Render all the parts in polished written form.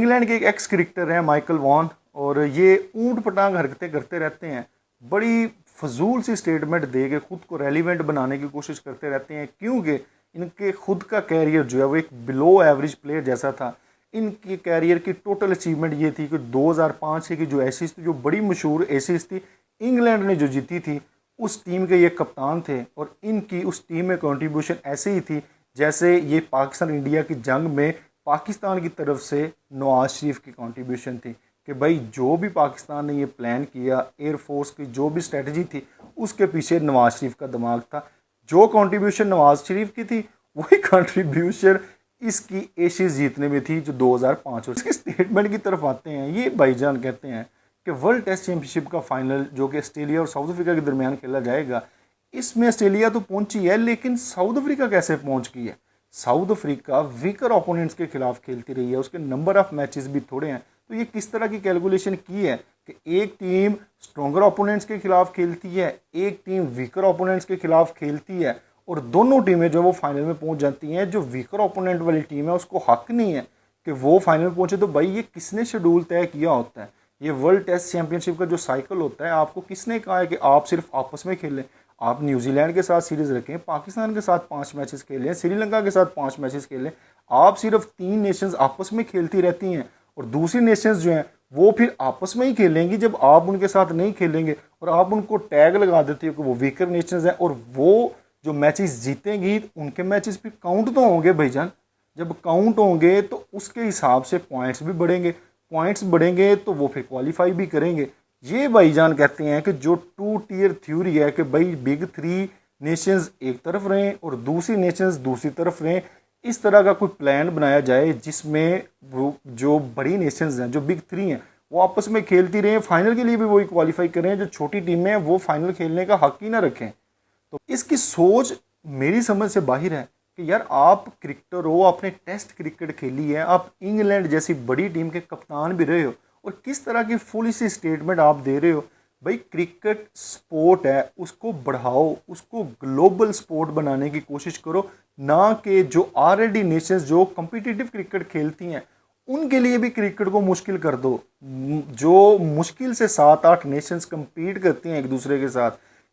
England के एक x cricketer हैं माइकल वॉन, और ये ऊंट पटांग हरकतें करते रहते हैं, बड़ी फजूल सी स्टेटमेंट दे के खुद को रेलिवेंट बनाने की कोशिश करते रहते हैं, क्योंकि इनके खुद का कैरियर जो है वो एक बिलो एवरेज प्लेयर जैसा था। इनके कैरियर की टोटल अचीवमेंट ये थी कि 2005 की जो एशिज थी, जो बड़ी मशहूर एशिज थी, इंग्लैंड ने जो जीती थी, उस टीम के ये कप्तान थे, और इनकी उस टीम में कंट्रीब्यूशन ऐसे ही थी जैसे ये पाकिस्तान इंडिया की जंग में पाकिस्तान की तरफ से नवाज शरीफ की कंट्रीब्यूशन थी, कि भाई जो भी पाकिस्तान ने ये प्लान किया, एयरफोर्स की जो भी स्ट्रेटजी थी, उसके पीछे नवाज शरीफ का दिमाग था। जो कंट्रीब्यूशन नवाज शरीफ की थी, वही कंट्रीब्यूशन इसकी एशियज जीतने में थी जो 2005। इसके स्टेटमेंट की तरफ आते हैं, ये भाईजान कहते हैं कि वर्ल्ड टेस्ट चैंपियनशिप का फाइनल जो कि ऑस्ट्रेलिया और साउथ अफ्रीका के दरमियान खेला जाएगा, इसमें ऑस्ट्रेलिया तो पहुंची है, लेकिन साउथ अफ्रीका कैसे पहुंच गई है? साउथ अफ्रीका वीकर ओपोनेंट्स के खिलाफ खेलती रही है, उसके नंबर ऑफ मैचेस भी थोड़े हैं। तो ये किस तरह की कैलकुलेशन की है कि एक टीम स्ट्रॉन्गर ओपोनेंट्स के खिलाफ खेलती है, एक टीम वीकर ओपोनेंट्स के खिलाफ खेलती है, और दोनों टीमें जो वो फाइनल में पहुंच जाती हैं। जो वीकर ओपोनेंट वाली टीम है उसको हक नहीं है कि वो फाइनल में पहुंचे। तो भाई ये किसने शेड्यूल तय किया होता है? ये वर्ल्ड टेस्ट चैंपियनशिप का जो साइकिल होता है, आपको किसने कहा है कि आप सिर्फ आपस में खेलें? आप न्यूजीलैंड के साथ सीरीज रखें, पाकिस्तान के साथ 5 मैचेस खेलें, श्रीलंका के साथ 5 मैचेस खेलें। आप सिर्फ 3 नेशंस आपस में खेलती रहती हैं, और दूसरी नेशंस जो हैं वो फिर आपस में ही खेलेंगी जब आप उनके साथ नहीं खेलेंगे, और आप उनको टैग लगा देते हो कि वो वीकर नेशंस हैं, और वो जो मैचेस जीतेंगी उनके मैचेस भी काउंट तो होंगे भाईजान। जब काउंट होंगे तो उसके हिसाब से पॉइंट्स भी बढ़ेंगे, पॉइंट्स बढ़ेंगे तो वो फिर क्वालिफाई भी करेंगे। ये भाईजान कहते हैं कि जो 2 टियर थ्योरी है कि भाई बिग 3 नेशंस एक तरफ रहें और दूसरी नेशंस दूसरी तरफ रहें, इस तरह का कोई प्लान बनाया जाए जिसमें वो जो बड़ी नेशंस हैं, जो बिग 3 हैं, वो आपस में खेलती रहें, फाइनल के लिए भी वही क्वालिफाई करें, जो छोटी टीमें हैं वो फाइनल खेलने का हक ही ना रखें। तो इसकी सोच मेरी समझ से बाहर है कि यार आप क्रिकेटर हो, आपने टेस्ट क्रिकेट खेली है, आप इंग्लैंड जैसी बड़ी टीम के कप्तान भी रहे हो, और किस तरह की फुल सी स्टेटमेंट आप दे रहे हो? भाई क्रिकेट स्पोर्ट है, उसको बढ़ाओ, उसको ग्लोबल स्पोर्ट बनाने की कोशिश करो, ना कि जो ऑलरेडी नेशंस जो कम्पिटिटिव क्रिकेट खेलती हैं उनके लिए भी क्रिकेट को मुश्किल कर दो। जो मुश्किल से 7-8 नेशंस कम्पीट करती हैं एक दूसरे के साथ,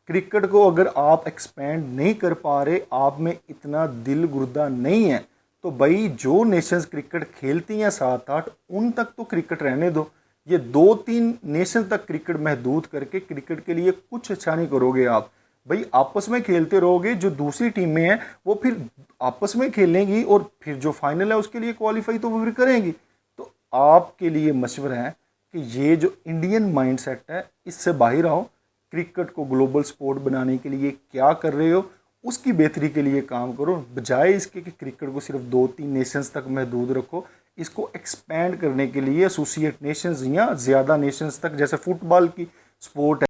क्रिकेट को अगर आप एक्सपेंड नहीं कर पा रहे, आप में इतना दिल गुर्दा नहीं है, तो भाई जो नेशंस क्रिकेट खेलती हैं 7-8, उन तक तो क्रिकेट रहने दो। ये 2-3 नेशन तक क्रिकेट महदूद करके क्रिकेट के लिए कुछ अच्छा नहीं करोगे आप। भाई आपस में खेलते रहोगे, जो दूसरी टीमें हैं वो फिर आपस में खेलेंगी, और फिर जो फाइनल है उसके लिए क्वालिफाई तो वो फिर करेंगी। तो आपके लिए मशवरा है कि ये जो इंडियन माइंडसेट है, इससे बाहर आओ। क्रिकेट को ग्लोबल स्पोर्ट बनाने के लिए क्या कर रहे हो, उसकी बेहतरी के लिए काम करो, बजाय इसके कि क्रिकेट को सिर्फ 2-3 नेशंस तक महदूद रखो। इसको एक्सपैंड करने के लिए एसोसिएट नेशंस या ज़्यादा नेशंस तक, जैसे फुटबॉल की स्पोर्ट है।